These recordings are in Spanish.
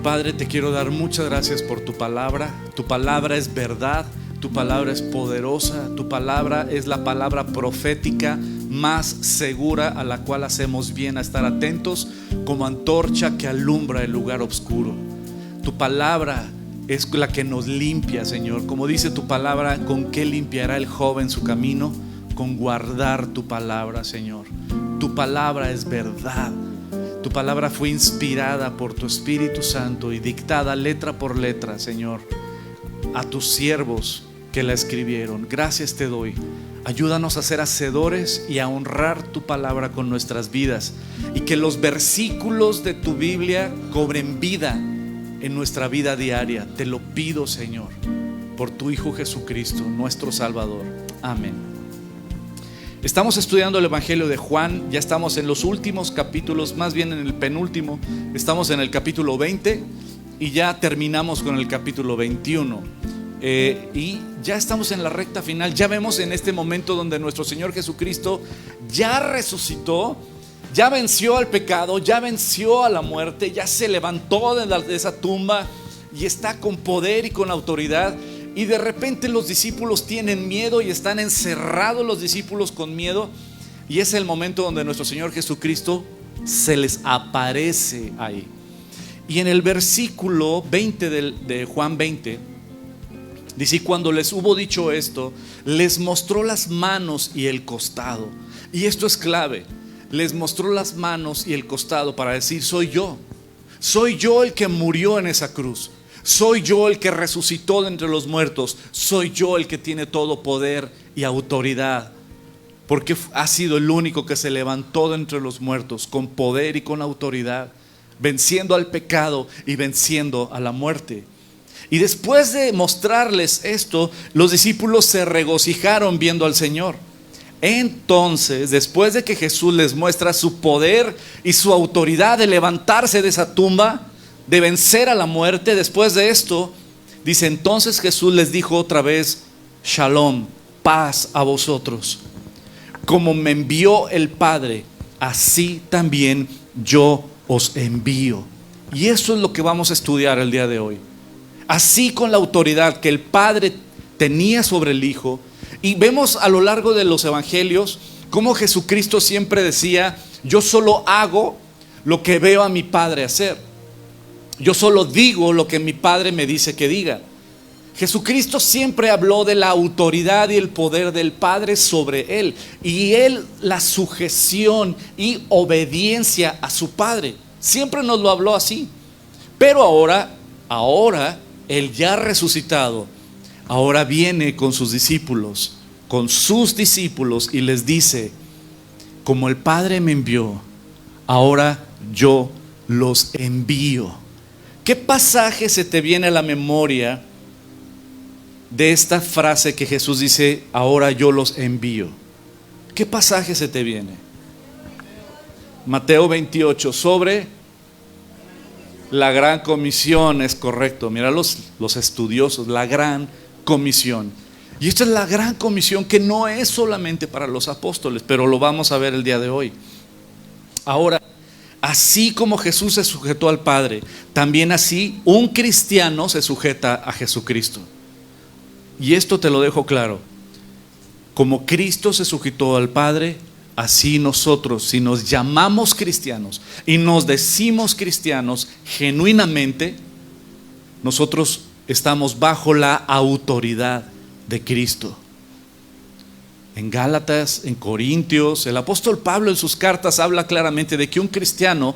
Padre, te quiero dar muchas gracias por tu palabra. Tu palabra es verdad, tu palabra es poderosa, tu palabra es la palabra profética más segura, a la cual hacemos bien a estar atentos como antorcha que alumbra el lugar oscuro. Tu palabra es la que nos limpia, Señor. Como dice tu palabra, ¿con qué limpiará el joven su camino? Con guardar tu palabra, Señor. Tu palabra es verdad. Tu palabra fue inspirada por tu Espíritu Santo y dictada letra por letra, Señor, a tus siervos que la escribieron. Gracias te doy. Ayúdanos a ser hacedores y a honrar tu palabra con nuestras vidas, y que los versículos de tu Biblia cobren vida en nuestra vida diaria. Te lo pido, Señor, por tu Hijo Jesucristo, nuestro Salvador. Amén. Estamos estudiando el Evangelio de Juan. Ya estamos en los últimos capítulos, más bien en el penúltimo. Estamos en el capítulo 20 y ya terminamos con el capítulo 21. Y ya estamos en la recta final. Ya vemos en este momento donde nuestro Señor Jesucristo ya resucitó, ya venció al pecado, ya venció a la muerte, ya se levantó de esa tumba y está con poder y con autoridad. Y de repente los discípulos tienen miedo y están encerrados los discípulos con miedo. Y es el momento donde nuestro Señor Jesucristo se les aparece ahí. Y en el versículo 20 de Juan 20 dice: cuando les hubo dicho esto, les mostró las manos y el costado. Y esto es clave. Les mostró las manos y el costado para decir: soy yo el que murió en esa cruz. Soy yo el que resucitó de entre los muertos. Soy yo el que tiene todo poder y autoridad, porque ha sido el único que se levantó de entre los muertos con poder y con autoridad, venciendo al pecado y venciendo a la muerte. Y después de mostrarles esto, los discípulos se regocijaron viendo al Señor. Entonces, después de que Jesús les muestra su poder y su autoridad de levantarse de esa tumba, de vencer a la muerte, después de esto, dice: entonces Jesús les dijo otra vez: Shalom, paz a vosotros. Como me envió el Padre, así también yo os envío. Y eso es lo que vamos a estudiar el día de hoy. Así, con la autoridad que el Padre tenía sobre el Hijo. Y vemos a lo largo de los evangelios cómo Jesucristo siempre decía: yo solo hago lo que veo a mi Padre hacer. Yo solo digo lo que mi Padre me dice que diga. Jesucristo siempre habló de la autoridad y el poder del Padre sobre Él, y Él, la sujeción y obediencia a su Padre. Siempre nos lo habló así. Pero ahora Él ya resucitado, ahora viene con sus discípulos, y les dice: como el Padre me envió, ahora yo los envío. ¿Qué pasaje se te viene a la memoria de esta frase que Jesús dice: ahora yo los envío? ¿Qué pasaje se te viene? Mateo 28, sobre la gran comisión. Es correcto. Mira los estudiosos, la gran comisión. Y esta es la gran comisión, que no es solamente para los apóstoles, pero lo vamos a ver el día de hoy. Ahora, así como Jesús se sujetó al Padre, también así un cristiano se sujeta a Jesucristo. Y esto te lo dejo claro: como Cristo se sujetó al Padre, así nosotros, si nos llamamos cristianos y nos decimos cristianos genuinamente, nosotros estamos bajo la autoridad de Cristo. En Gálatas, en Corintios, el apóstol Pablo en sus cartas habla claramente de que un cristiano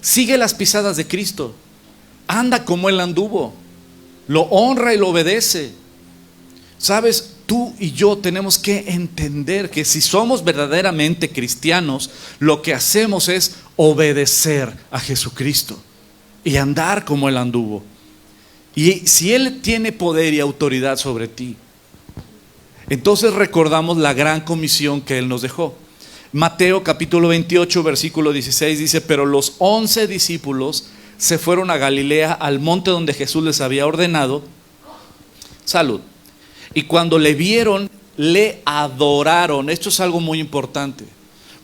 sigue las pisadas de Cristo, anda como Él anduvo, lo honra y lo obedece. Sabes, tú y yo tenemos que entender que si somos verdaderamente cristianos, lo que hacemos es obedecer a Jesucristo y andar como Él anduvo. Y si Él tiene poder y autoridad sobre ti, entonces recordamos la gran comisión que Él nos dejó. Mateo capítulo 28 versículo 16 dice: pero los 11 discípulos se fueron a Galilea, al monte donde Jesús les había ordenado. Salud. Y cuando le vieron, le adoraron. Esto es algo muy importante,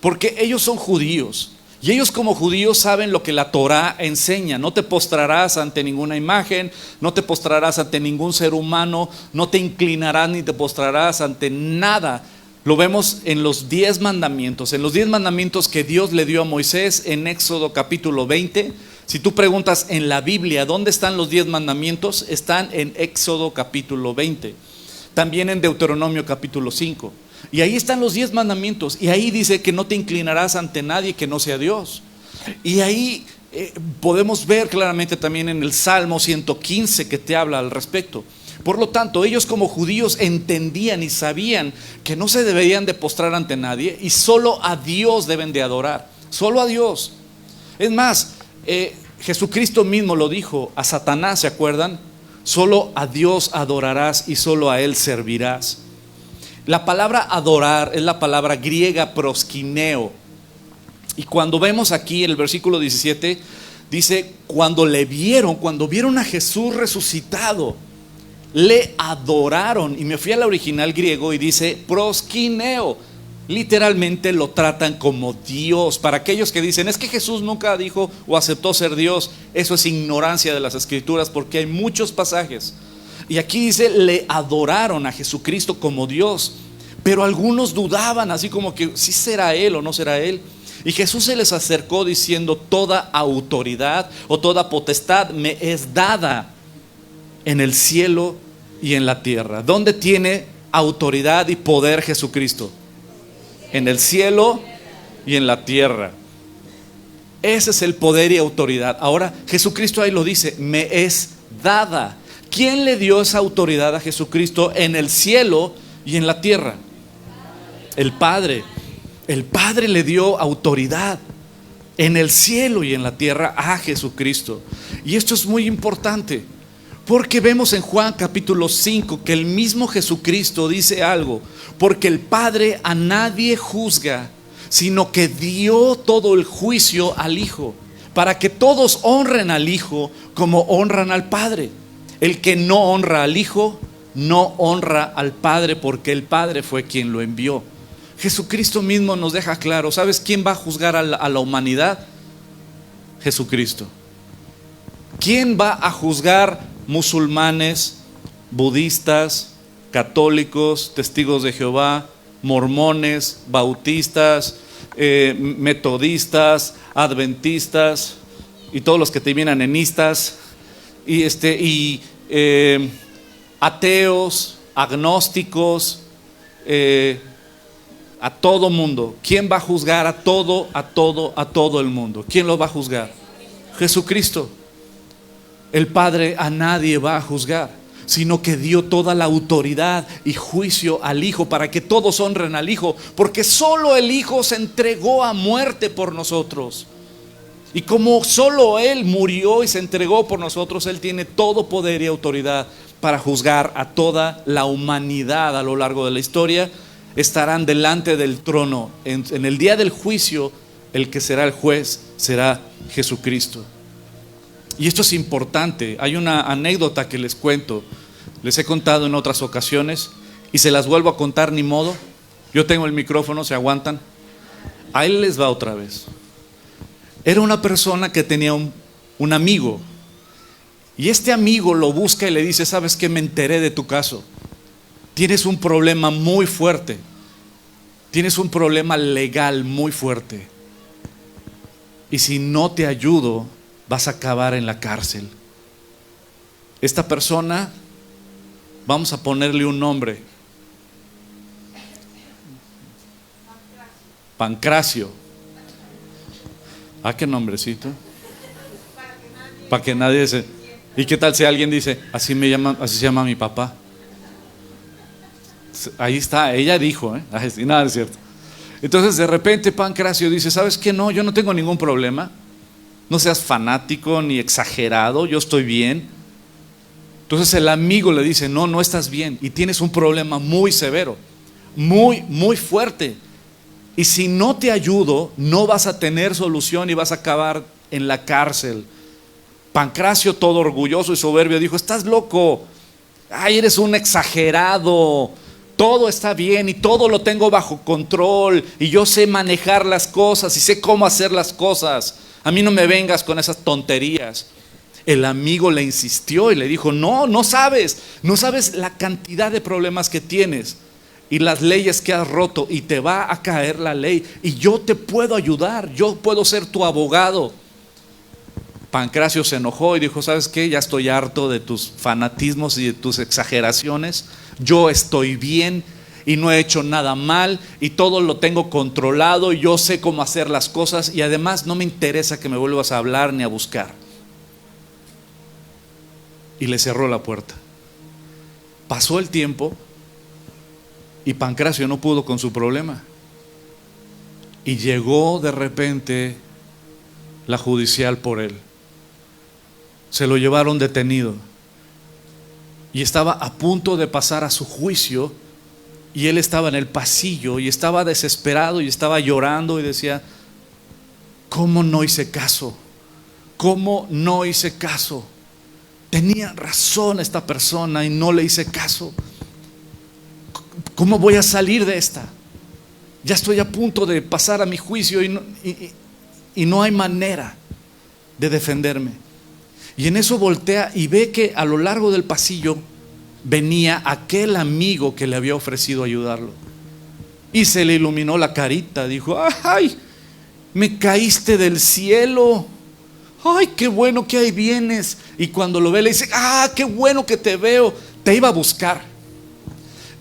porque ellos son judíos Y ellos como judíos saben lo que la Torá enseña. No te postrarás ante ninguna imagen, no te postrarás ante ningún ser humano, no te inclinarás ni te postrarás ante nada. Lo vemos en los 10 mandamientos, en los 10 mandamientos que Dios le dio a Moisés en Éxodo capítulo 20. Si tú preguntas en la Biblia, ¿dónde están los 10 mandamientos? Están en Éxodo capítulo 20. También en Deuteronomio capítulo 5. Y ahí están los 10 mandamientos. Y ahí dice que no te inclinarás ante nadie que no sea Dios. Y ahí podemos ver claramente también en el Salmo 115 que te habla al respecto. Por lo tanto, ellos como judíos entendían y sabían que no se deberían de postrar ante nadie y solo a Dios deben de adorar. Solo a Dios. Es más, Jesucristo mismo lo dijo a Satanás, ¿se acuerdan? Solo a Dios adorarás y solo a Él servirás. La palabra adorar es la palabra griega proskineo. Y cuando vemos aquí el versículo 17, dice, cuando vieron a Jesús resucitado, le adoraron. Y me fui al original griego y dice proskineo. Literalmente lo tratan como Dios. Para aquellos que dicen, es que Jesús nunca dijo o aceptó ser Dios, eso es ignorancia de las Escrituras, porque hay muchos pasajes. Y aquí dice, le adoraron a Jesucristo como Dios. Pero algunos dudaban, así como que si será Él o no será Él. Y Jesús se les acercó diciendo, toda autoridad o toda potestad me es dada en el cielo y en la tierra. ¿Dónde tiene autoridad y poder Jesucristo? En el cielo y en la tierra. Ese es el poder y autoridad. Ahora Jesucristo ahí lo dice, me es dada. ¿Quién le dio esa autoridad a Jesucristo en el cielo y en la tierra? El Padre. El Padre le dio autoridad en el cielo y en la tierra a Jesucristo. Y esto es muy importante, porque vemos en Juan capítulo 5 que el mismo Jesucristo dice algo, porque el Padre a nadie juzga, sino que dio todo el juicio al Hijo, para que todos honren al Hijo como honran al Padre. El que no honra al Hijo, no honra al Padre, porque el Padre fue quien lo envió. Jesucristo mismo nos deja claro, ¿sabes quién va a juzgar a la humanidad? Jesucristo. ¿Quién va a juzgar musulmanes, budistas, católicos, testigos de Jehová, mormones, bautistas, metodistas, adventistas y todos los que terminan en istas, y ateos, agnósticos, a todo mundo? ¿Quién va a juzgar a todo el mundo? ¿Quién lo va a juzgar? Jesucristo. El Padre a nadie va a juzgar, sino que dio toda la autoridad y juicio al Hijo, para que todos honren al Hijo, porque solo el Hijo se entregó a muerte por nosotros. Y como solo Él murió y se entregó por nosotros, Él tiene todo poder y autoridad para juzgar a toda la humanidad a lo largo de la historia. Estarán delante del trono en el día del juicio. El que será el juez será Jesucristo. Y esto es importante. Hay una anécdota que les cuento, les he contado en otras ocasiones y se las vuelvo a contar, ni modo. Yo tengo el micrófono, se aguantan. Ahí les va otra vez. Era una persona que tenía un amigo, y este amigo lo busca y le dice, ¿sabes qué? Me enteré de tu caso. Tienes un problema muy fuerte, tienes un problema legal muy fuerte, y si no te ayudo vas a acabar en la cárcel. Esta persona, vamos a ponerle un nombre, Pancracio. ¿Qué nombrecito? Para que nadie se... ¿Y qué tal si alguien dice, así se llama mi papá? Ahí está, ella dijo, nada, es cierto. Entonces de repente Pancracio dice, ¿sabes qué? No, yo no tengo ningún problema. No seas fanático ni exagerado, yo estoy bien. Entonces el amigo le dice, no estás bien y tienes un problema muy severo, muy, muy fuerte. Y si no te ayudo, no vas a tener solución y vas a acabar en la cárcel. Pancracio, todo orgulloso y soberbio, dijo, estás loco, eres un exagerado, todo está bien y todo lo tengo bajo control y yo sé manejar las cosas y sé cómo hacer las cosas. A mí no me vengas con esas tonterías. El amigo le insistió y le dijo, no sabes la cantidad de problemas que tienes y las leyes que has roto, y te va a caer la ley y yo te puedo ayudar, yo puedo ser tu abogado. Pancracio se enojó y dijo, ¿sabes qué? Ya estoy harto de tus fanatismos y de tus exageraciones. Yo estoy bien y no he hecho nada mal y todo lo tengo controlado y yo sé cómo hacer las cosas, y además no me interesa que me vuelvas a hablar ni a buscar. Y le cerró la puerta. Pasó el tiempo y Pancracio no pudo con su problema. Y llegó de repente la judicial por él. Se lo llevaron detenido y estaba a punto de pasar a su juicio, y él estaba en el pasillo y estaba desesperado y estaba llorando y decía, ¿cómo no hice caso? ¿Cómo no hice caso? Tenía razón esta persona y no le hice caso. ¿Cómo voy a salir de esta? Ya estoy a punto de pasar a mi juicio y no hay manera de defenderme. Y en eso voltea y ve que a lo largo del pasillo venía aquel amigo que le había ofrecido ayudarlo. Y se le iluminó la carita, dijo, ¡ay! Me caíste del cielo. ¡Ay, qué bueno que ahí vienes! Y cuando lo ve le dice, ¡ah, qué bueno que te veo! Te iba a buscar.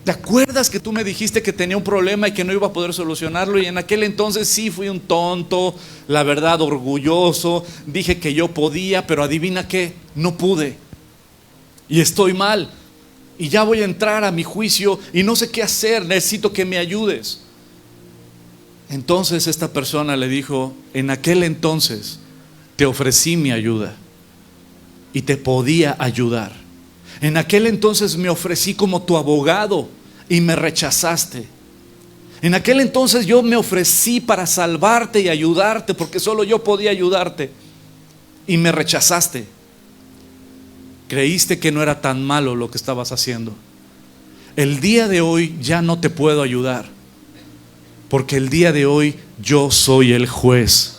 ¿Te acuerdas que tú me dijiste que tenía un problema y que no iba a poder solucionarlo? Y en aquel entonces sí fui un tonto, la verdad, orgulloso. Dije que yo podía, pero adivina qué, no pude. Y estoy mal. Y ya voy a entrar a mi juicio y no sé qué hacer, necesito que me ayudes. Entonces esta persona le dijo, en aquel entonces te ofrecí mi ayuda y te podía ayudar. En aquel entonces me ofrecí como tu abogado y me rechazaste. En aquel entonces yo me ofrecí para salvarte y ayudarte, porque solo yo podía ayudarte, y me rechazaste. Creíste que no era tan malo lo que estabas haciendo. El día de hoy ya no te puedo ayudar, porque el día de hoy yo soy el juez.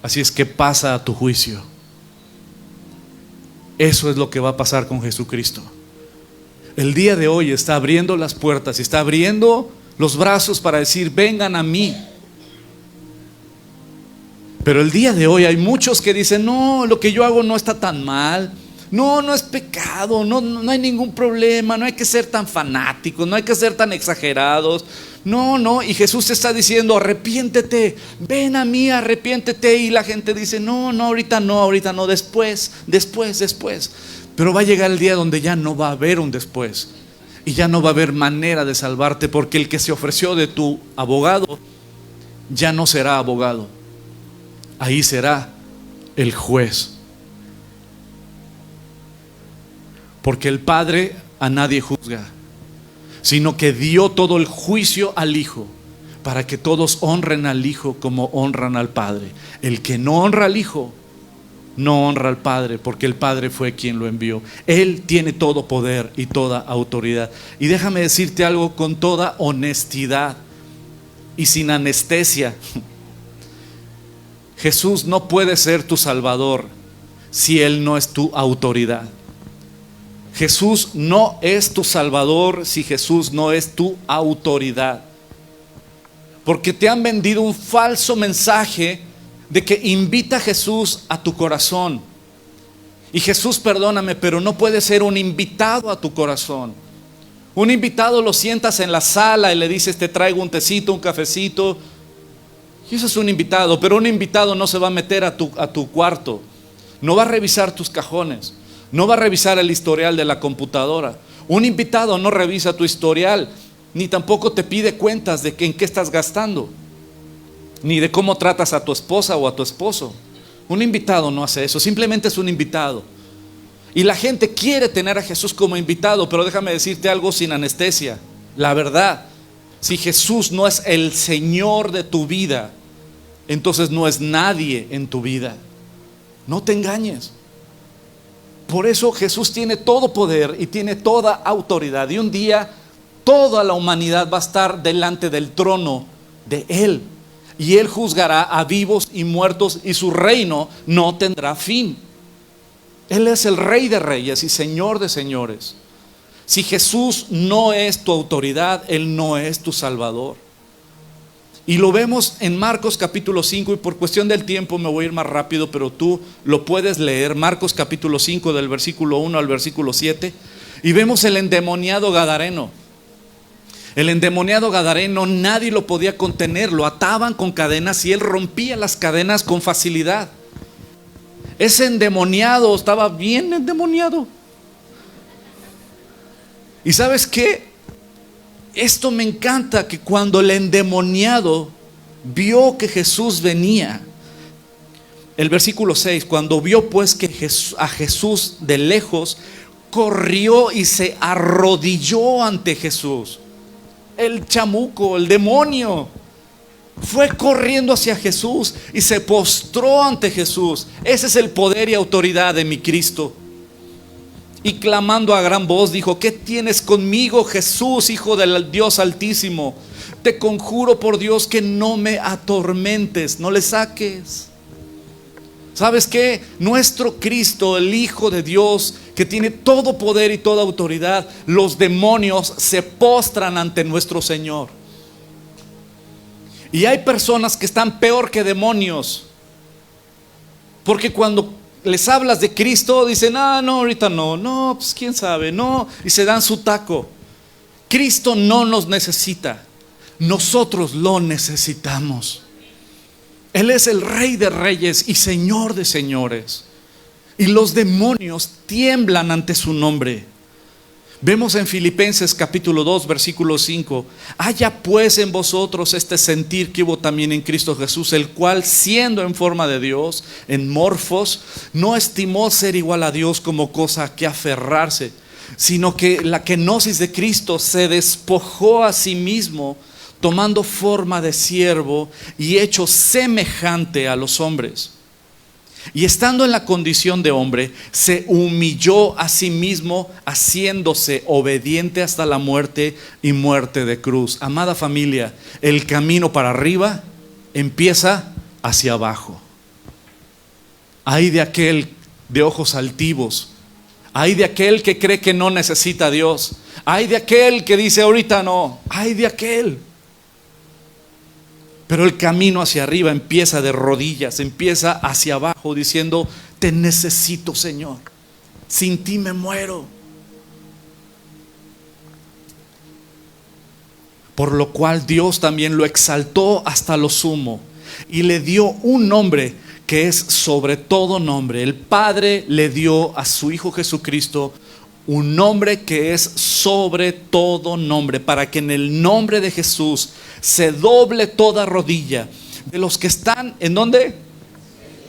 Así es que pasa a tu juicio. Eso es lo que va a pasar con Jesucristo. El día de hoy está abriendo las puertas y está abriendo los brazos para decir, vengan a mí. Pero el día de hoy hay muchos que dicen, no, lo que yo hago no está tan mal. No es pecado, no hay ningún problema, no hay que ser tan fanáticos, no hay que ser tan exagerados. No, y Jesús te está diciendo, arrepiéntete, ven a mí, arrepiéntete. Y la gente dice, no, ahorita no, después. Pero va a llegar el día donde ya no va a haber un después, y ya no va a haber manera de salvarte, porque el que se ofreció de tu abogado ya no será abogado, ahí será el juez. Porque el Padre a nadie juzga, sino que dio todo el juicio al Hijo, para que todos honren al Hijo como honran al Padre. El que no honra al Hijo, no honra al Padre, porque el Padre fue quien lo envió. Él tiene todo poder y toda autoridad. Y déjame decirte algo con toda honestidad y sin anestesia. Jesús no puede ser tu Salvador si Él no es tu autoridad. Jesús no es tu Salvador si Jesús no es tu autoridad. Porque te han vendido un falso mensaje de que invita a Jesús a tu corazón. Y Jesús, perdóname, pero no puede ser un invitado a tu corazón. Un invitado lo sientas en la sala y le dices, te traigo un tecito, un cafecito, y eso es un invitado. Pero un invitado no se va a meter a tu cuarto, no va a revisar tus cajones, no va a revisar el historial de la computadora. Un invitado no revisa tu historial, ni tampoco te pide cuentas de en qué estás gastando, ni de cómo tratas a tu esposa o a tu esposo. Un invitado no hace eso, simplemente es un invitado. Y la gente quiere tener a Jesús como invitado, pero déjame decirte algo sin anestesia. La verdad, si Jesús no es el Señor de tu vida, entonces no es nadie en tu vida. No te engañes. Por eso Jesús tiene todo poder y tiene toda autoridad. Y un día toda la humanidad va a estar delante del trono de Él. Y Él juzgará a vivos y muertos, y su reino no tendrá fin. Él es el Rey de reyes y Señor de señores. Si Jesús no es tu autoridad, Él no es tu Salvador. Y lo vemos en Marcos capítulo 5, y por cuestión del tiempo me voy a ir más rápido, pero tú lo puedes leer. Marcos capítulo 5 del versículo 1 al versículo 7. Y vemos el endemoniado gadareno. El endemoniado gadareno nadie lo podía contener, lo ataban con cadenas y él rompía las cadenas con facilidad. Ese endemoniado estaba bien endemoniado. ¿Y sabes qué? Esto me encanta, que cuando el endemoniado vio que Jesús venía, el versículo 6, cuando vio pues que a Jesús de lejos, corrió y se arrodilló ante Jesús. El chamuco, el demonio, fue corriendo hacia Jesús y se postró ante Jesús. Ese es el poder y autoridad de mi Cristo. Y clamando a gran voz dijo: ¿qué tienes conmigo, Jesús, Hijo del Dios Altísimo? Te conjuro por Dios que no me atormentes, no le saques. ¿Sabes qué? Nuestro Cristo, el Hijo de Dios, que tiene todo poder y toda autoridad, los demonios se postran ante nuestro Señor. Y hay personas que están peor que demonios, porque cuando les hablas de Cristo dicen: no, ahorita no, pues quién sabe, no, y se dan su taco. Cristo no nos necesita, nosotros lo necesitamos. Él es el Rey de reyes y Señor de señores, y los demonios tiemblan ante su nombre. Vemos en Filipenses capítulo 2 versículo 5: haya pues en vosotros este sentir que hubo también en Cristo Jesús, el cual, siendo en forma de Dios, en morfos, no estimó ser igual a Dios como cosa a que aferrarse, sino que la kenosis de Cristo, se despojó a sí mismo, tomando forma de siervo y hecho semejante a los hombres. Y estando en la condición de hombre, se humilló a sí mismo, haciéndose obediente hasta la muerte y muerte de cruz. Amada familia, el camino para arriba empieza hacia abajo. Ay de aquel de ojos altivos, ay de aquel que cree que no necesita a Dios, ay de aquel que dice ahorita no, ay de aquel. Pero el camino hacia arriba empieza de rodillas, empieza hacia abajo diciendo: te necesito, Señor, sin ti me muero. Por lo cual Dios también lo exaltó hasta lo sumo y le dio un nombre que es sobre todo nombre. El Padre le dio a su Hijo Jesucristo un nombre que es sobre todo nombre, para que en el nombre de Jesús se doble toda rodilla de los que están, ¿en dónde?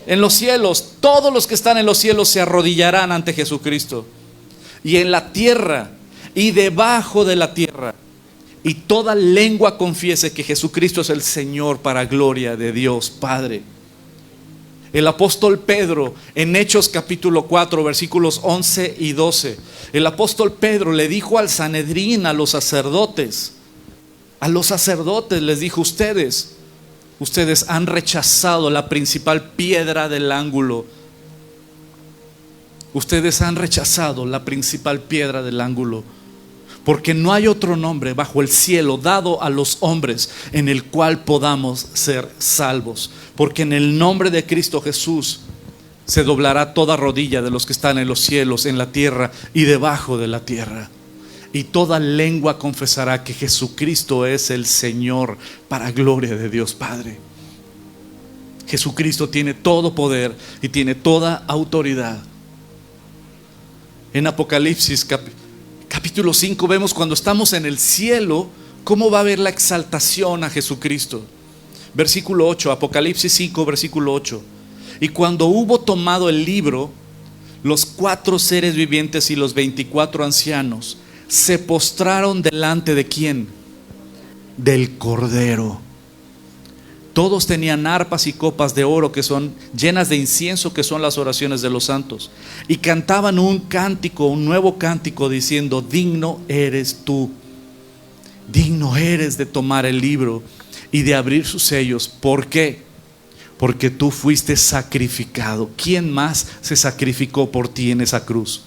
En los cielos. Todos los que están en los cielos se arrodillarán ante Jesucristo, y en la tierra y debajo de la tierra, y toda lengua confiese que Jesucristo es el Señor, para gloria de Dios Padre. El apóstol Pedro, en Hechos capítulo 4 versículos 11 y 12, el apóstol Pedro le dijo al Sanedrín, a los sacerdotes les dijo: ustedes han rechazado la principal piedra del ángulo. Ustedes han rechazado la principal piedra del ángulo, porque no hay otro nombre bajo el cielo dado a los hombres en el cual podamos ser salvos. Porque en el nombre de Cristo Jesús se doblará toda rodilla de los que están en los cielos, en la tierra y debajo de la tierra. Y toda lengua confesará que Jesucristo es el Señor, para gloria de Dios Padre. Jesucristo tiene todo poder y tiene toda autoridad. En Apocalipsis capítulo 5 vemos, cuando estamos en el cielo, cómo va a haber la exaltación a Jesucristo. Versículo 8, Apocalipsis 5 versículo 8: y cuando hubo tomado el libro, los 4 seres vivientes y los 24 ancianos se postraron delante de ¿quién? Del Cordero, Todos tenían arpas y copas de oro que son llenas de incienso, que son las oraciones de los santos. Y cantaban un cántico, un nuevo cántico, diciendo: digno eres tú, digno eres de tomar el libro y de abrir sus sellos. ¿Por qué? Porque tú fuiste sacrificado. ¿Quién más se sacrificó por ti en esa cruz?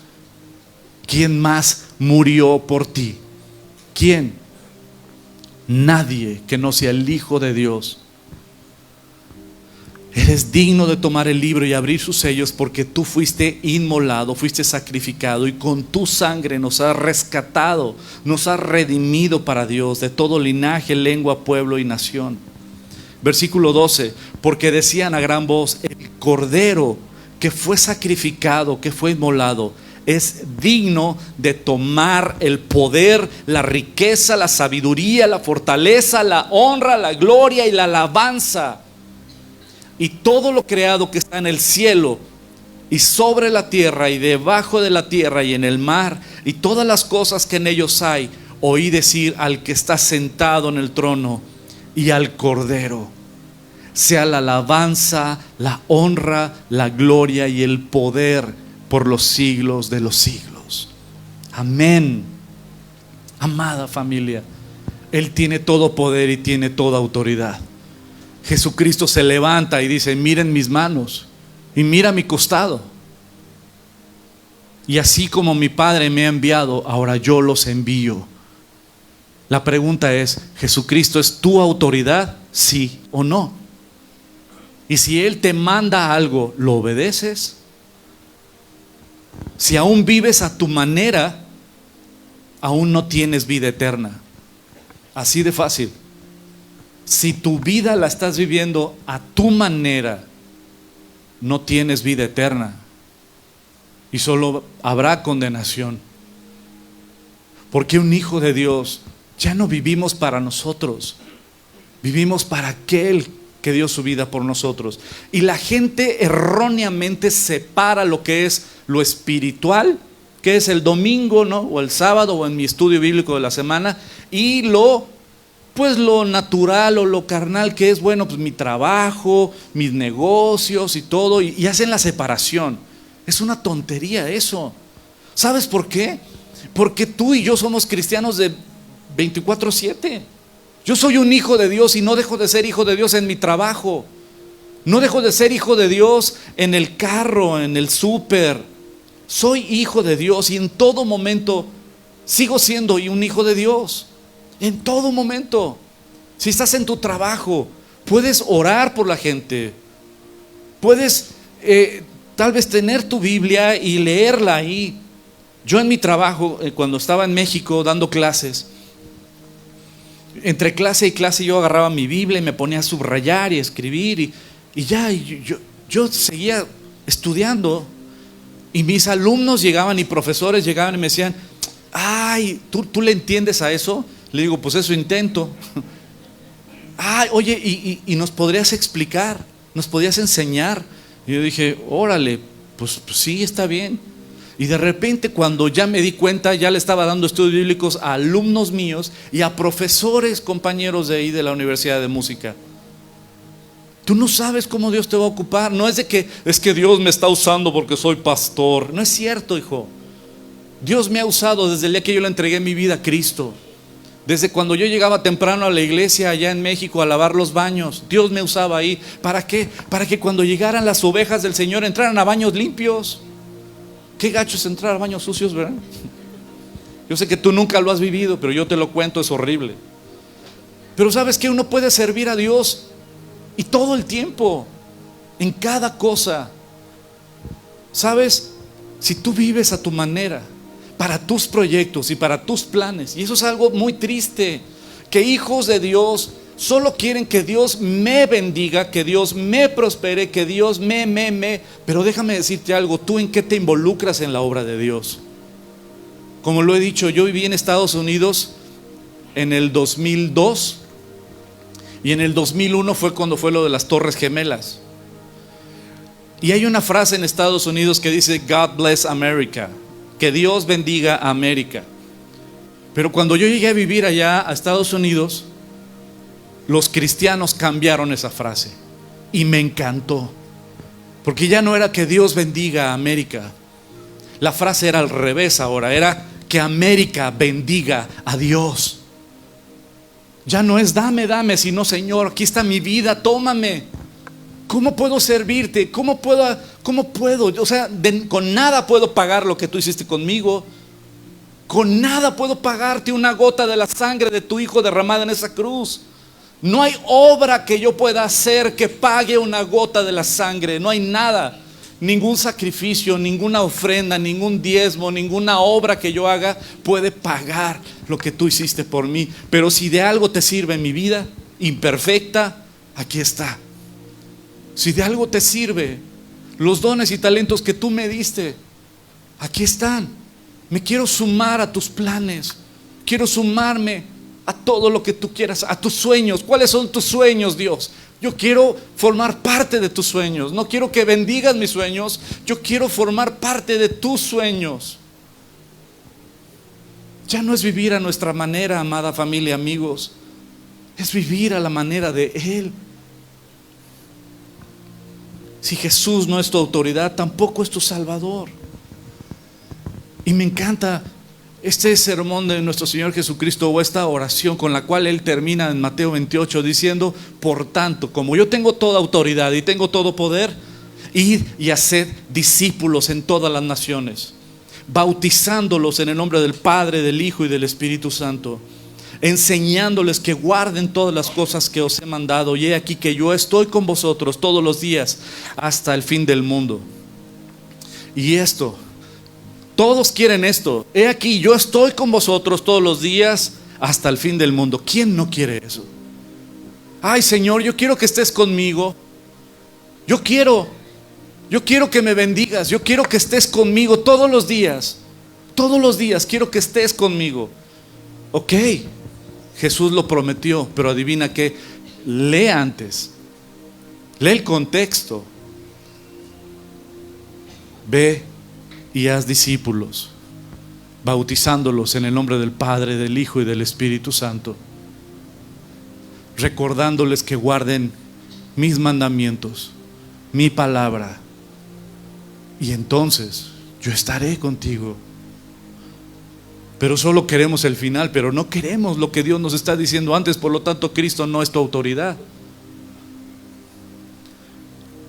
¿Quién más murió por ti? ¿Quién? Nadie que no sea el Hijo de Dios. Eres digno de tomar el libro y abrir sus sellos, porque tú fuiste inmolado, fuiste sacrificado, y con tu sangre nos has rescatado, nos has redimido para Dios de todo linaje, lengua, pueblo y nación. Versículo 12: porque decían a gran voz: el Cordero que fue sacrificado, que fue inmolado, es digno de tomar el poder, la riqueza, la sabiduría, la fortaleza, la honra, la gloria y la alabanza. Y todo lo creado que está en el cielo y sobre la tierra y debajo de la tierra y en el mar, y todas las cosas que en ellos hay, oí decir al que está sentado en el trono y al Cordero: sea la alabanza, la honra, la gloria y el poder por los siglos de los siglos. Amén. Amada familia, Él tiene todo poder y tiene toda autoridad. Jesucristo se levanta y dice: miren mis manos y mira mi costado. Y así como mi Padre me ha enviado, ahora yo los envío. La pregunta es: ¿Jesucristo es tu autoridad? ¿Sí o no? Y si Él te manda algo, ¿lo obedeces? Si aún vives a tu manera, aún no tienes vida eterna. Así de fácil. Si tu vida la estás viviendo a tu manera, no tienes vida eterna y solo habrá condenación. Porque un hijo de Dios, ya no vivimos para nosotros, vivimos para aquel que dio su vida por nosotros. Y la gente erróneamente separa lo que es lo espiritual, que es el domingo, ¿no? O el sábado, o en mi estudio bíblico de la semana, y lo natural o lo carnal, que es, bueno, pues mi trabajo, mis negocios y todo, y hacen la separación. Es una tontería eso. ¿Sabes por qué? Porque tú y yo somos cristianos de 24/7. Yo soy un hijo de Dios y no dejo de ser hijo de Dios en mi trabajo. No dejo de ser hijo de Dios en el carro, en el súper. Soy hijo de Dios y en todo momento sigo siendo un hijo de Dios. En todo momento. Si estás en tu trabajo, puedes orar por la gente. Puedes tal vez tener tu Biblia y leerla ahí. Yo en mi trabajo, cuando estaba en México dando clases, entre clase y clase yo agarraba mi Biblia y me ponía a subrayar y a escribir, yo seguía estudiando. Y mis alumnos llegaban y profesores llegaban y me decían: ay, ¿tú le entiendes a eso? Le digo: pues eso intento. Ay, oye, ¿y nos podrías explicar? ¿Nos podrías enseñar? Y yo dije: órale, pues sí, está bien. Y de repente, cuando ya me di cuenta, ya le estaba dando estudios bíblicos a alumnos míos y a profesores, compañeros de ahí de la Universidad de Música. Tú no sabes cómo Dios te va a ocupar. No es que Dios me está usando porque soy pastor. No es cierto, hijo. Dios me ha usado desde el día que yo le entregué mi vida a Cristo. Desde cuando yo llegaba temprano a la iglesia allá en México a lavar los baños, Dios me usaba ahí. ¿Para qué? Para que cuando llegaran las ovejas del Señor entraran a baños limpios. Qué gacho es entrar a baños sucios, ¿verdad? Yo sé que tú nunca lo has vivido, pero yo te lo cuento, es horrible. Pero ¿sabes qué? Uno puede servir a Dios y todo el tiempo, en cada cosa. ¿Sabes? Si tú vives a tu manera, para tus proyectos y para tus planes, y eso es algo muy triste, que hijos de Dios solo quieren que Dios me bendiga, que Dios me prospere, que Dios pero déjame decirte algo: ¿tú en qué te involucras en la obra de Dios? Como lo he dicho, yo viví en Estados Unidos en el 2002 y en el 2001 fue cuando fue lo de las Torres Gemelas. Y hay una frase en Estados Unidos que dice: God bless America, que Dios bendiga a América. Pero cuando yo llegué a vivir allá a Estados Unidos, los cristianos cambiaron esa frase y me encantó, porque ya no era que Dios bendiga a América. La frase era al revés ahora, era que América bendiga a Dios. Ya no es dame, sino Señor, aquí está mi vida, tómame. ¿Cómo puedo servirte? ¿Cómo puedo? O sea, con nada puedo pagar lo que tú hiciste conmigo. Con nada puedo pagarte una gota de la sangre de tu Hijo derramada en esa cruz. No hay obra que yo pueda hacer que pague una gota de la sangre. No hay nada. Ningún sacrificio, ninguna ofrenda, ningún diezmo, ninguna obra que yo haga puede pagar lo que tú hiciste por mí. Pero si de algo te sirve en mi vida, imperfecta, aquí está. Si de algo te sirve, los dones y talentos que tú me diste, aquí están. Me quiero sumar a tus planes. Quiero sumarme a todo lo que tú quieras, a tus sueños. ¿Cuáles son tus sueños, Dios? Yo quiero formar parte de tus sueños. No quiero que bendigas mis sueños. Yo quiero formar parte de tus sueños. Ya no es vivir a nuestra manera, amada familia, amigos. Es vivir a la manera de Él. Si Jesús no es tu autoridad, tampoco es tu Salvador. Y me encanta este sermón de nuestro Señor Jesucristo, o esta oración con la cual Él termina en Mateo 28 diciendo: por tanto, como yo tengo toda autoridad y tengo todo poder, id y haced discípulos en todas las naciones, bautizándolos en el nombre del Padre, del Hijo y del Espíritu Santo, enseñándoles que guarden todas las cosas que os he mandado, y he aquí que yo estoy con vosotros todos los días hasta el fin del mundo. Y esto, todos quieren esto. He aquí, yo estoy con vosotros todos los días hasta el fin del mundo. ¿Quién no quiere eso? Ay, Señor, yo quiero que estés conmigo. Yo quiero que me bendigas. Yo quiero que estés conmigo todos los días. Todos los días quiero que estés conmigo. Ok, Jesús lo prometió, pero adivina qué. Lee antes. Lee el contexto. Ve y haz discípulos, bautizándolos en el nombre del Padre, del Hijo y del Espíritu Santo, recordándoles que guarden mis mandamientos, mi palabra, y entonces yo estaré contigo. Pero solo queremos el final, pero no queremos lo que Dios nos está diciendo antes. Por lo tanto, Cristo no es tu autoridad.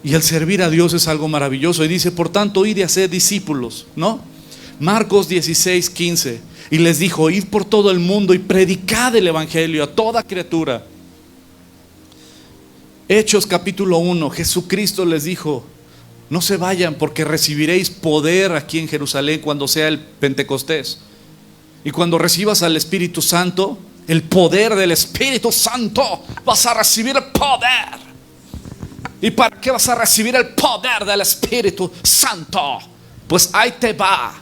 Y el servir a Dios es algo maravilloso. Y dice: por tanto, id y haced discípulos, ¿no? Marcos 16:15. Y les dijo: id por todo el mundo y predicad el evangelio a toda criatura. Hechos capítulo 1. Jesucristo les dijo: no se vayan, porque recibiréis poder aquí en Jerusalén cuando sea el Pentecostés. Y cuando recibas al Espíritu Santo, el poder del Espíritu Santo, vas a recibir el poder. ¿Y para qué vas a recibir el poder del Espíritu Santo? Pues ahí te va.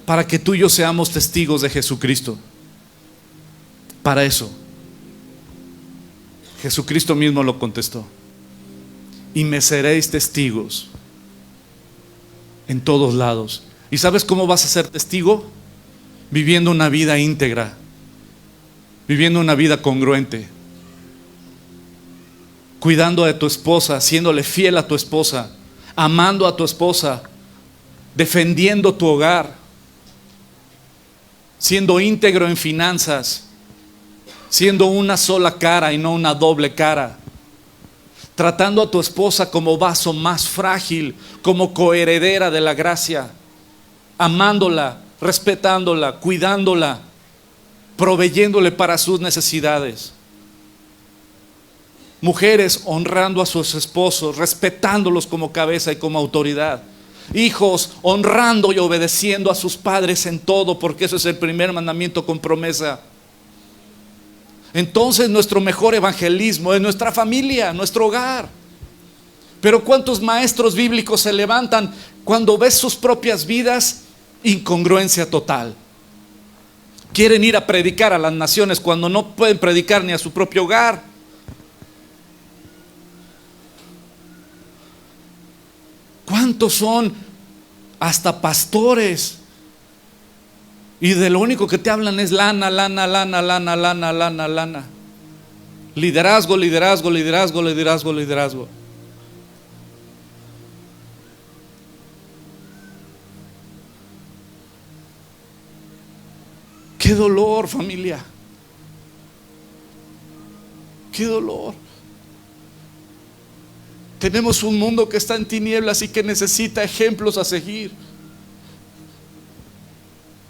Para que tú y yo seamos testigos de Jesucristo. Para eso. Jesucristo mismo lo contestó: y me seréis testigos en todos lados. ¿Y sabes cómo vas a ser testigo? Viviendo una vida íntegra, viviendo una vida congruente, cuidando de tu esposa, siéndole fiel a tu esposa, amando a tu esposa, defendiendo tu hogar, siendo íntegro en finanzas, siendo una sola cara y no una doble cara, tratando a tu esposa como vaso más frágil, como coheredera de la gracia, amándola, respetándola, cuidándola, proveyéndole para sus necesidades. Mujeres honrando a sus esposos, respetándolos como cabeza y como autoridad. Hijos honrando y obedeciendo a sus padres en todo, porque eso es el primer mandamiento con promesa. Entonces nuestro mejor evangelismo es nuestra familia, nuestro hogar. Pero ¿cuántos maestros bíblicos se levantan cuando ves sus propias vidas? Incongruencia total. Quieren ir a predicar a las naciones cuando no pueden predicar ni a su propio hogar. ¿Cuántos son hasta pastores? Y de lo único que te hablan es lana, lana, lana, lana, lana, lana, lana. Liderazgo, liderazgo, liderazgo, liderazgo, liderazgo. Qué dolor, familia. Qué dolor. Tenemos un mundo que está en tinieblas y que necesita ejemplos a seguir.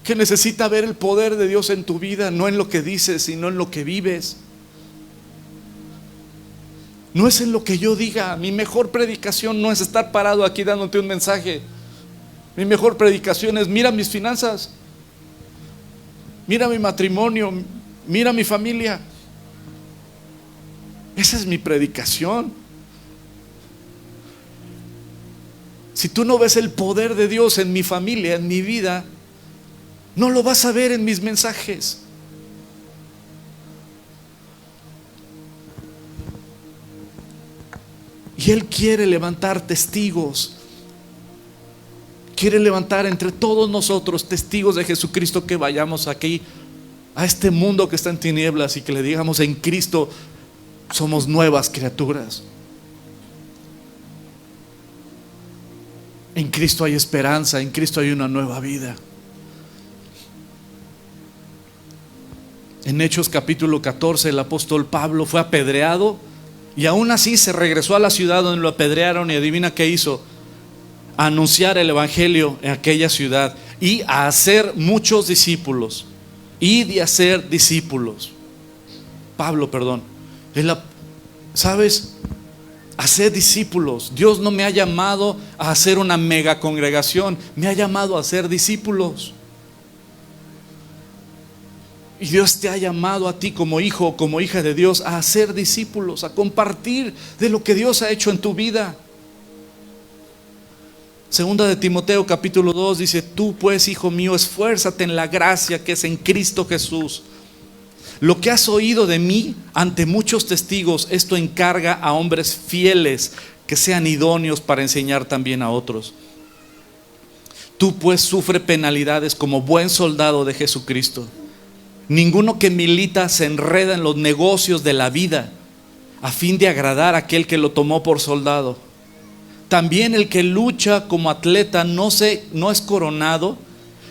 Que necesita ver el poder de Dios en tu vida, no en lo que dices, sino en lo que vives. No es en lo que yo diga. Mi mejor predicación no es estar parado aquí dándote un mensaje. Mi mejor predicación es: mira mis finanzas, mira mi matrimonio, mira mi familia. Esa es mi predicación. Si tú no ves el poder de Dios en mi familia, en mi vida, no lo vas a ver en mis mensajes. Y Él quiere levantar testigos. Quiere levantar entre todos nosotros testigos de Jesucristo, que vayamos aquí a este mundo que está en tinieblas y que le digamos: en Cristo somos nuevas criaturas. En Cristo hay esperanza, en Cristo hay una nueva vida. En Hechos capítulo 14, el apóstol Pablo fue apedreado y aún así se regresó a la ciudad donde lo apedrearon, y adivina qué hizo: a anunciar el evangelio en aquella ciudad y a hacer muchos discípulos. Y de hacer discípulos. Pablo, perdón. ¿Sabes? Hacer discípulos. Dios no me ha llamado a hacer una mega congregación, me ha llamado a hacer discípulos. Y Dios te ha llamado a ti como hijo o como hija de Dios a hacer discípulos, a compartir de lo que Dios ha hecho en tu vida. Segunda de Timoteo capítulo 2 dice: tú pues, hijo mío, esfuérzate en la gracia que es en Cristo Jesús. Lo que has oído de mí ante muchos testigos, esto encarga a hombres fieles que sean idóneos para enseñar también a otros. Tú pues sufre penalidades como buen soldado de Jesucristo. Ninguno que milita se enreda en los negocios de la vida a fin de agradar a aquel que lo tomó por soldado. También el que lucha como atleta no es coronado,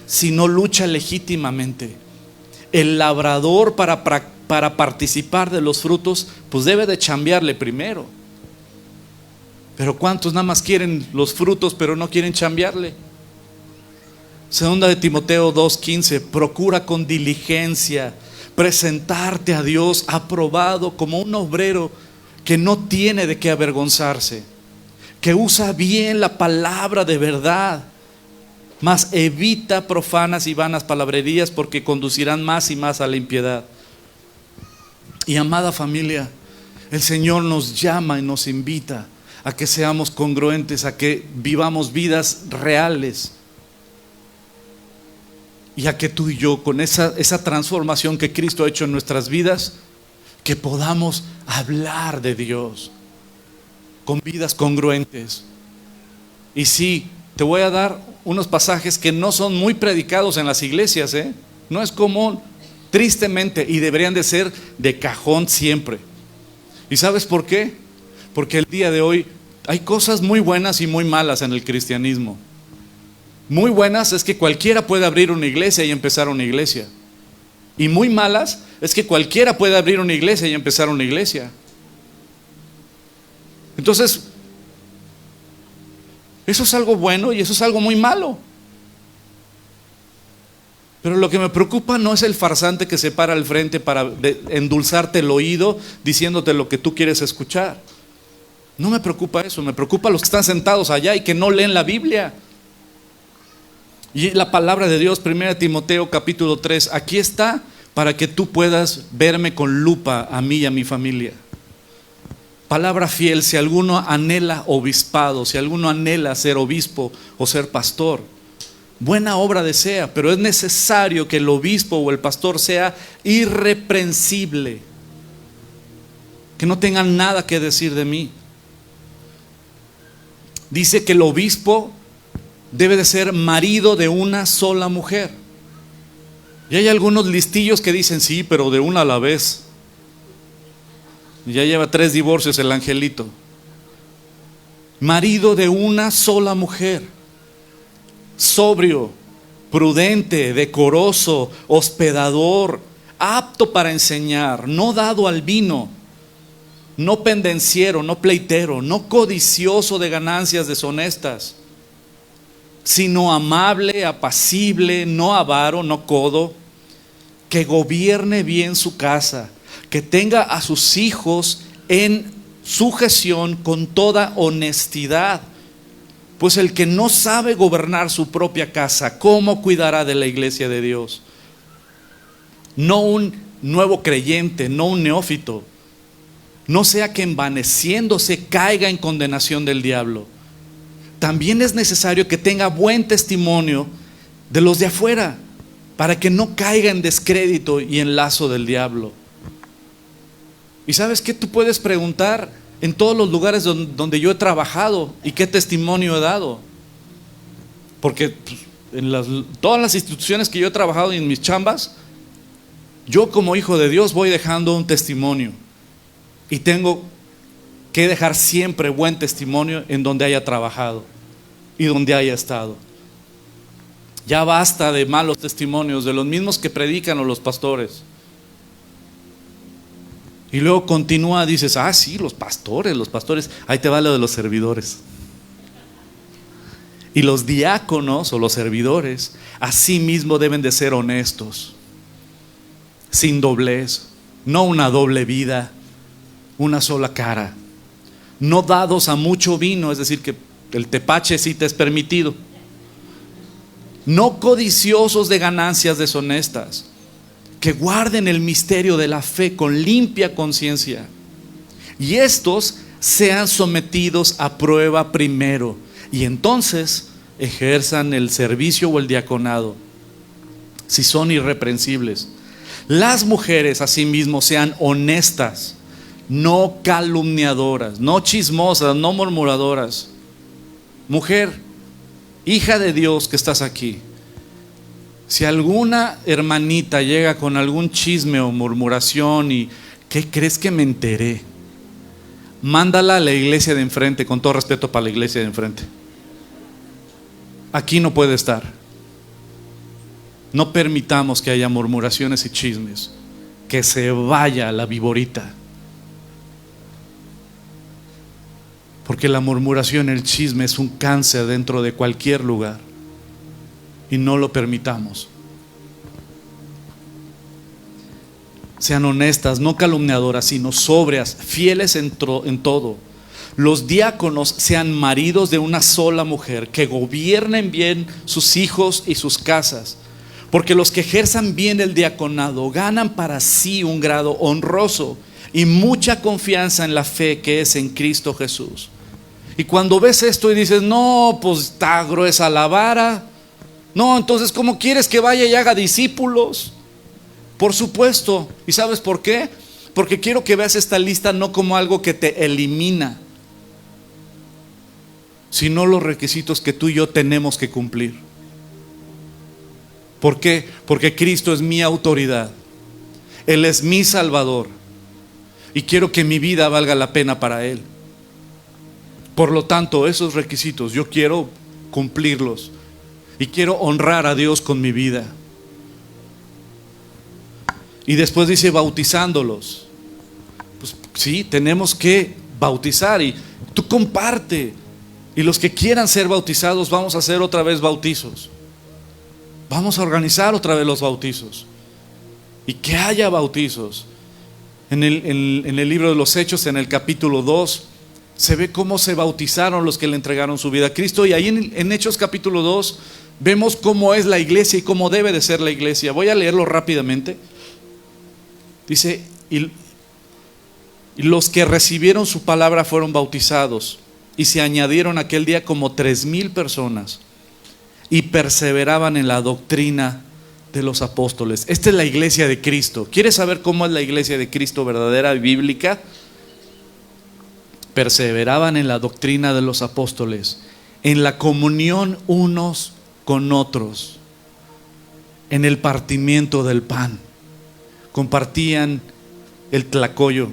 sino lucha legítimamente. El labrador para participar de los frutos, pues debe de chambearle primero. Pero ¿cuántos nada más quieren los frutos pero no quieren chambearle? Segunda de Timoteo 2:15: procura con diligencia presentarte a Dios aprobado como un obrero que no tiene de qué avergonzarse, que usa bien la palabra de verdad, mas evita profanas y vanas palabrerías, porque conducirán más y más a la impiedad. Y amada familia, el Señor nos llama y nos invita a que seamos congruentes, a que vivamos vidas reales, y a que tú y yo, con esa transformación que Cristo ha hecho en nuestras vidas, que podamos hablar de Dios con vidas congruentes. Y sí, te voy a dar unos pasajes que no son muy predicados en las iglesias, no es común, tristemente, y deberían de ser de cajón siempre. ¿Y sabes por qué? Porque el día de hoy hay cosas muy buenas y muy malas en el cristianismo. Muy buenas es que cualquiera puede abrir una iglesia y empezar una iglesia. Y muy malas es que cualquiera puede abrir una iglesia y empezar una iglesia. Entonces, eso es algo bueno y eso es algo muy malo. Pero lo que me preocupa no es el farsante que se para al frente para endulzarte el oído diciéndote lo que tú quieres escuchar. No me preocupa eso, me preocupa los que están sentados allá y que no leen la Biblia. Y la palabra de Dios, 1 Timoteo capítulo 3, aquí está para que tú puedas verme con lupa a mí y a mi familia. Palabra fiel: si alguno anhela obispado, si alguno anhela ser obispo o ser pastor, buena obra desea, pero es necesario que el obispo o el pastor sea irreprensible, que no tengan nada que decir de mí. Dice que el obispo debe de ser marido de una sola mujer. Y hay algunos listillos que dicen: sí, pero de una a la vez. Ya lleva 3 divorcios el angelito. Marido de una sola mujer, sobrio, prudente, decoroso, hospedador, apto para enseñar, no dado al vino, no pendenciero, no pleitero, no codicioso de ganancias deshonestas, sino amable, apacible, no avaro, no codo, que gobierne bien su casa, que tenga a sus hijos en sujeción con toda honestidad. Pues el que no sabe gobernar su propia casa, ¿cómo cuidará de la iglesia de Dios? No un nuevo creyente, no un neófito. No sea que envaneciéndose caiga en condenación del diablo. También es necesario que tenga buen testimonio de los de afuera, para que no caiga en descrédito y en lazo del diablo. Y ¿sabes qué? Tú puedes preguntar en todos los lugares donde yo he trabajado y qué testimonio he dado. Porque pues, todas las instituciones que yo he trabajado y en mis chambas, yo como hijo de Dios voy dejando un testimonio. Y tengo que dejar siempre buen testimonio en donde haya trabajado y donde haya estado. Ya basta de malos testimonios de los mismos que predican o los pastores. Y luego continúa, dices, sí, los pastores, ahí te va lo de los servidores. Y los diáconos o los servidores, así mismo deben de ser honestos, sin doblez, no una doble vida, una sola cara, no dados a mucho vino, es decir, que el tepache sí te es permitido, no codiciosos de ganancias deshonestas, que guarden el misterio de la fe con limpia conciencia, y estos sean sometidos a prueba primero, y entonces ejerzan el servicio o el diaconado, si son irreprensibles. Las mujeres asimismo sean honestas, no calumniadoras, no chismosas, no murmuradoras. Mujer, hija de Dios que estás aquí, si alguna hermanita llega con algún chisme o murmuración y ¿qué crees que me enteré? Mándala a la iglesia de enfrente, con todo respeto para la iglesia de enfrente. Aquí no puede estar. No permitamos que haya murmuraciones y chismes. Que se vaya la viborita. Porque la murmuración, el chisme es un cáncer dentro de cualquier lugar. Y no lo permitamos. Sean honestas, no calumniadoras, sino sobrias, fieles en todo. Los diáconos sean maridos de una sola mujer, que gobiernen bien sus hijos y sus casas. Porque los que ejerzan bien el diaconado ganan para sí un grado honroso y mucha confianza en la fe que es en Cristo Jesús. Y cuando ves esto y dices, no, pues está gruesa la vara. No, entonces ¿cómo quieres que vaya y haga discípulos? Por supuesto. ¿Y sabes por qué? Porque quiero que veas esta lista no como algo que te elimina, sino los requisitos que tú y yo tenemos que cumplir. ¿Por qué? Porque Cristo es mi autoridad. Él es mi Salvador. Y quiero que mi vida valga la pena para Él. Por lo tanto, esos requisitos yo quiero cumplirlos. Y quiero honrar a Dios con mi vida. Y después dice bautizándolos. Pues sí, tenemos que bautizar. Y tú comparte. Y los que quieran ser bautizados, vamos a hacer otra vez bautizos. Vamos a organizar otra vez los bautizos. Y que haya bautizos. En el libro de los Hechos, en el capítulo 2, se ve cómo se bautizaron los que le entregaron su vida a Cristo. Y ahí en Hechos capítulo 2 vemos cómo es la iglesia y cómo debe de ser la iglesia. Voy a leerlo rápidamente. Dice, y los que recibieron su palabra fueron bautizados, y se añadieron aquel día como 3,000 personas, y perseveraban en la doctrina de los apóstoles. Esta es la iglesia de Cristo. ¿Quieres saber cómo es la iglesia de Cristo verdadera y bíblica? Perseveraban en la doctrina de los apóstoles, en la comunión unos con otros, en el partimiento del pan. Compartían el tlacoyo,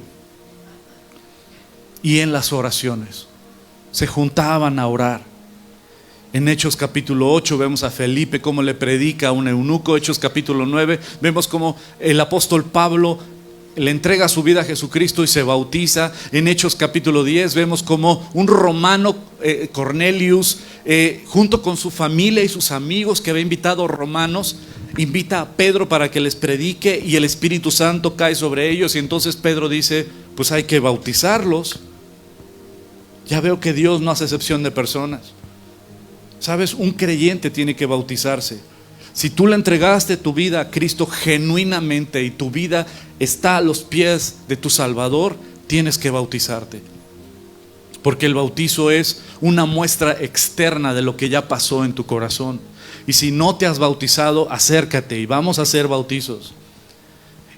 y en las oraciones. Se juntaban a orar. En Hechos capítulo 8 vemos a Felipe cómo le predica a un eunuco. Hechos capítulo 9 vemos cómo el apóstol Pablo le entrega su vida a Jesucristo y se bautiza. En Hechos capítulo 10 vemos cómo un romano, Cornelius, junto con su familia y sus amigos que había invitado romanos, invita a Pedro para que les predique, y el Espíritu Santo cae sobre ellos. Y entonces Pedro dice: pues hay que bautizarlos. Ya veo que Dios no hace excepción de personas. Sabes, un creyente tiene que bautizarse. Si tú le entregaste tu vida a Cristo genuinamente y tu vida está a los pies de tu Salvador, tienes que bautizarte. Porque el bautizo es una muestra externa de lo que ya pasó en tu corazón. Y si no te has bautizado, acércate y vamos a hacer bautizos.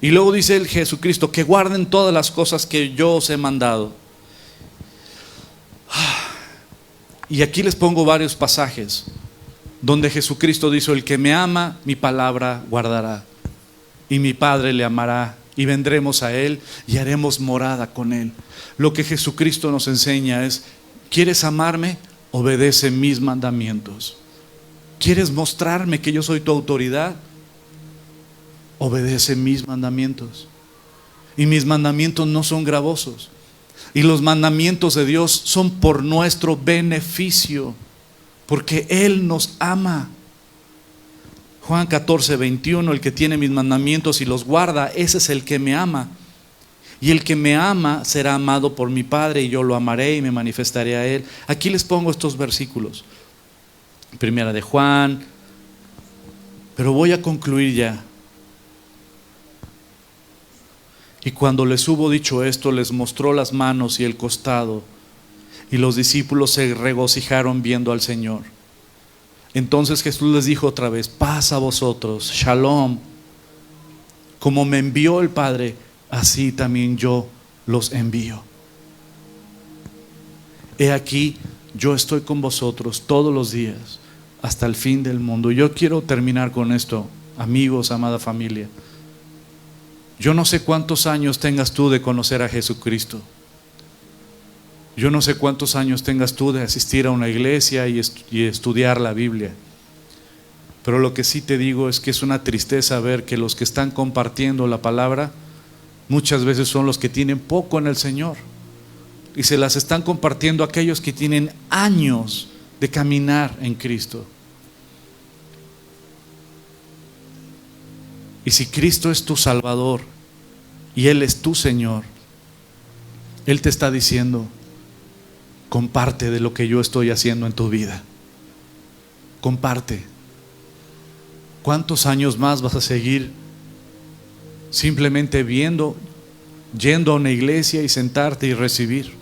Y luego dice el Jesucristo: que guarden todas las cosas que yo os he mandado. Y aquí les pongo varios pasajes donde Jesucristo dijo: el que me ama, mi palabra guardará, y mi Padre le amará, y vendremos a Él y haremos morada con Él. Lo que Jesucristo nos enseña es: ¿quieres amarme? Obedece mis mandamientos. ¿Quieres mostrarme que yo soy tu autoridad? Obedece mis mandamientos. Y mis mandamientos no son gravosos. Y los mandamientos de Dios son por nuestro beneficio, porque Él nos ama. Juan 14:21: el que tiene mis mandamientos y los guarda, ese es el que me ama. Y el que me ama será amado por mi Padre, y yo lo amaré y me manifestaré a Él. Aquí les pongo estos versículos. Primera de Juan. Pero voy a concluir ya. Y cuando les hubo dicho esto, les mostró las manos y el costado. Y los discípulos se regocijaron viendo al Señor. Entonces Jesús les dijo otra vez: paz a vosotros, shalom. Como me envió el Padre, así también yo los envío. He aquí, yo estoy con vosotros todos los días, hasta el fin del mundo. Yo quiero terminar con esto, amigos, amada familia. Yo no sé cuántos años tengas tú de conocer a Jesucristo. Yo no sé cuántos años tengas tú de asistir a una iglesia y estudiar la Biblia. Pero lo que sí te digo es que es una tristeza ver que los que están compartiendo la palabra muchas veces son los que tienen poco en el Señor, y se las están compartiendo a aquellos que tienen años de caminar en Cristo. Y si Cristo es tu Salvador y Él es tu Señor, Él te está diciendo: comparte de lo que yo estoy haciendo en tu vida. Comparte. ¿Cuántos años más vas a seguir simplemente yendo a una iglesia y sentarte y recibir?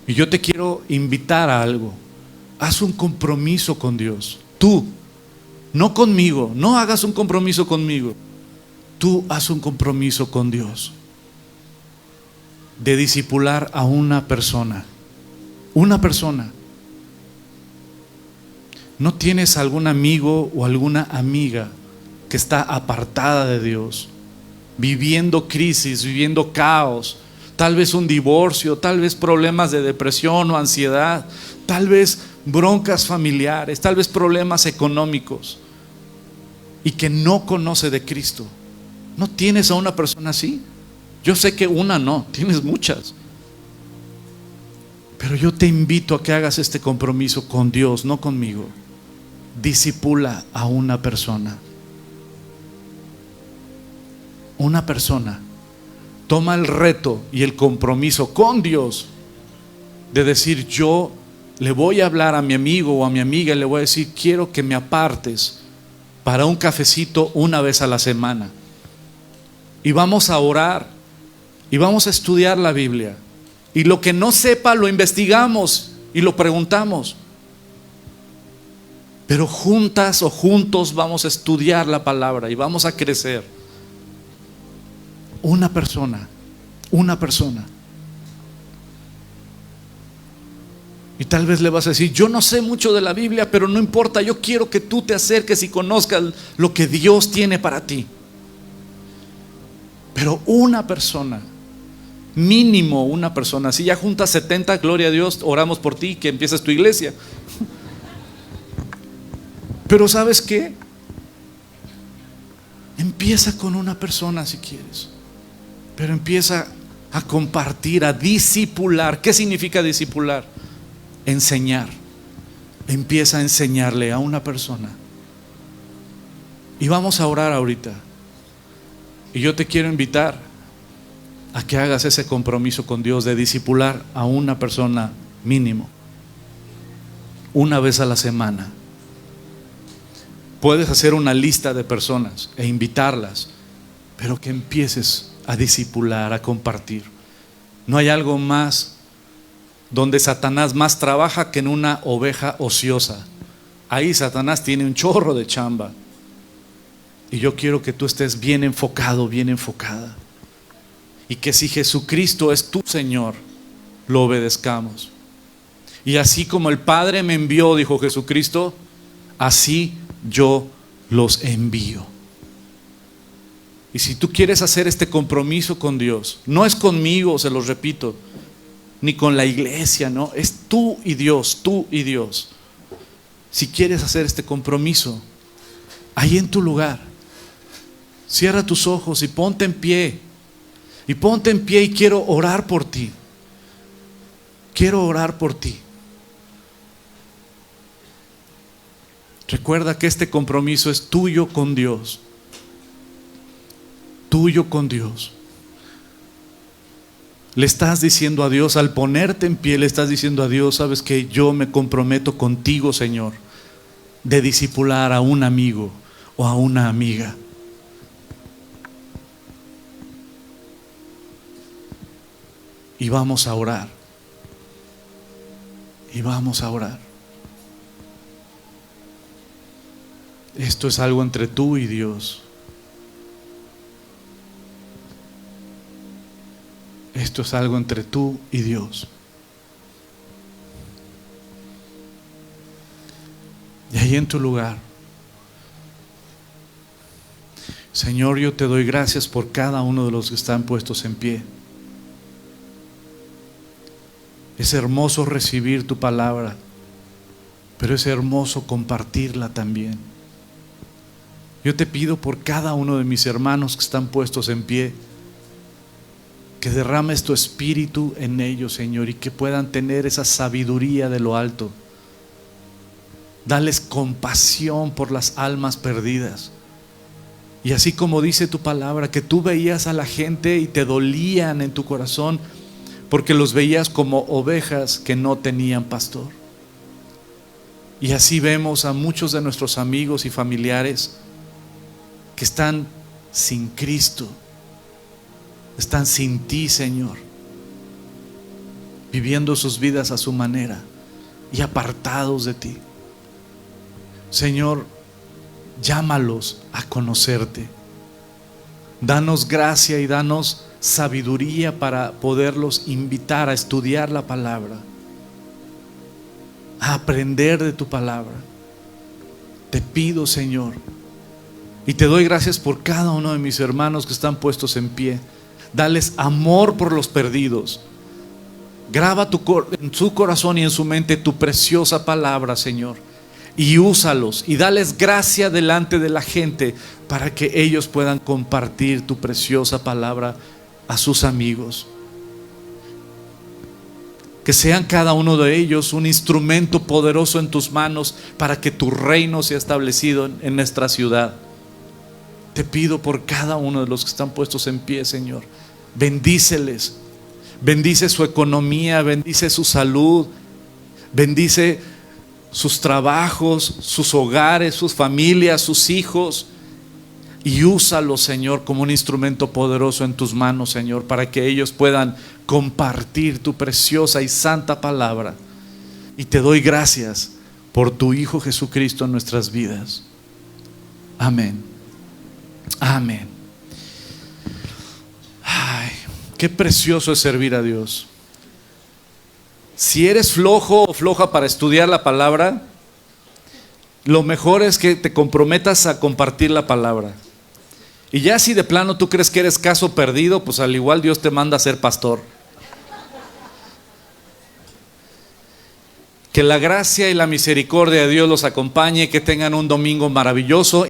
Y yo te quiero invitar a algo. Haz un compromiso con Dios. Tú, no conmigo. No hagas un compromiso conmigo. Tú haz un compromiso con Dios de discipular a una persona. Una persona. ¿No tienes algún amigo o alguna amiga que está apartada de Dios, viviendo crisis, viviendo caos? Tal vez un divorcio, tal vez problemas de depresión o ansiedad, tal vez broncas familiares, tal vez problemas económicos, y que no conoce de Cristo. ¿No tienes a una persona así? Yo sé que una no, tienes muchas. Pero yo te invito a que hagas este compromiso con Dios, no conmigo. Discipula a una persona. Una persona. Toma el reto y el compromiso con Dios de decir: yo le voy a hablar a mi amigo o a mi amiga y le voy a decir: quiero que me apartes para un cafecito una vez a la semana. Y vamos a orar y vamos a estudiar la Biblia. Y lo que no sepa lo investigamos y lo preguntamos. Pero juntas o juntos vamos a estudiar la palabra y vamos a crecer. Una persona. Y tal vez le vas a decir: yo no sé mucho de la Biblia, pero no importa, yo quiero que tú te acerques y conozcas lo que Dios tiene para ti. Pero una persona. Mínimo una persona. Si ya juntas 70, gloria a Dios, oramos por ti, que empieces tu iglesia. Pero ¿sabes qué? Empieza con una persona si quieres, pero empieza a compartir, a discipular. ¿Qué significa discipular? Enseñar. Empieza a enseñarle a una persona. Y vamos a orar ahorita. Y yo te quiero invitar a que hagas ese compromiso con Dios de discipular a una persona mínimo, una vez a la semana. Puedes hacer una lista de personas e invitarlas, pero que empieces a discipular, a compartir. No hay algo más donde Satanás más trabaja que en una oveja ociosa. Ahí Satanás tiene un chorro de chamba. Y yo quiero que tú estés bien enfocado, bien enfocada. Y que si Jesucristo es tu Señor, lo obedezcamos. Y así como el Padre me envió, dijo Jesucristo, así yo los envío. Y si tú quieres hacer este compromiso con Dios, no es conmigo, se los repito, ni con la iglesia, no, es tú y Dios, tú y Dios. Si quieres hacer este compromiso, ahí en tu lugar, cierra tus ojos y ponte en pie. Y ponte en pie y quiero orar por ti. Quiero orar por ti. Recuerda que este compromiso es tuyo con Dios. Tuyo con Dios. Le estás diciendo a Dios, al ponerte en pie, le estás diciendo a Dios, sabes que yo me comprometo contigo, Señor, de discipular a un amigo o a una amiga. Y vamos a orar. Y vamos a orar. Esto es algo entre tú y Dios. Esto es algo entre tú y Dios. Y ahí en tu lugar, Señor, yo te doy gracias por cada uno de los que están puestos en pie. Es hermoso recibir tu palabra, pero es hermoso compartirla también. Yo te pido por cada uno de mis hermanos que están puestos en pie, que derrames tu espíritu en ellos, Señor, y que puedan tener esa sabiduría de lo alto. Dales compasión por las almas perdidas. Y así como dice tu palabra, que tú veías a la gente y te dolían en tu corazón, porque los veías como ovejas que no tenían pastor. Y así vemos a muchos de nuestros amigos y familiares que están sin Cristo, están sin ti, Señor, viviendo sus vidas a su manera y apartados de ti. Señor, llámalos a conocerte. Danos gracia y danos sabiduría para poderlos invitar a estudiar la palabra, a aprender de tu palabra. Te pido, Señor, y te doy gracias por cada uno de mis hermanos que están puestos en pie. Dales amor por los perdidos. Graba en su corazón y en su mente tu preciosa palabra, Señor, y úsalos y dales gracia delante de la gente para que ellos puedan compartir tu preciosa palabra a sus amigos. Que sean cada uno de ellos un instrumento poderoso en tus manos para que tu reino sea establecido en nuestra ciudad. Te pido por cada uno de los que están puestos en pie, Señor. Bendíceles. Bendice su economía, bendice su salud, bendice sus trabajos, sus hogares, sus familias, sus hijos. Y úsalos, Señor, como un instrumento poderoso en tus manos, Señor, para que ellos puedan compartir tu preciosa y santa palabra. Y te doy gracias por tu Hijo Jesucristo en nuestras vidas. Amén. Amén. Ay, qué precioso es servir a Dios. Si eres flojo o floja para estudiar la palabra, lo mejor es que te comprometas a compartir la palabra. Y ya si de plano tú crees que eres caso perdido, pues al igual Dios te manda a ser pastor. Que la gracia y la misericordia de Dios los acompañe, que tengan un domingo maravilloso.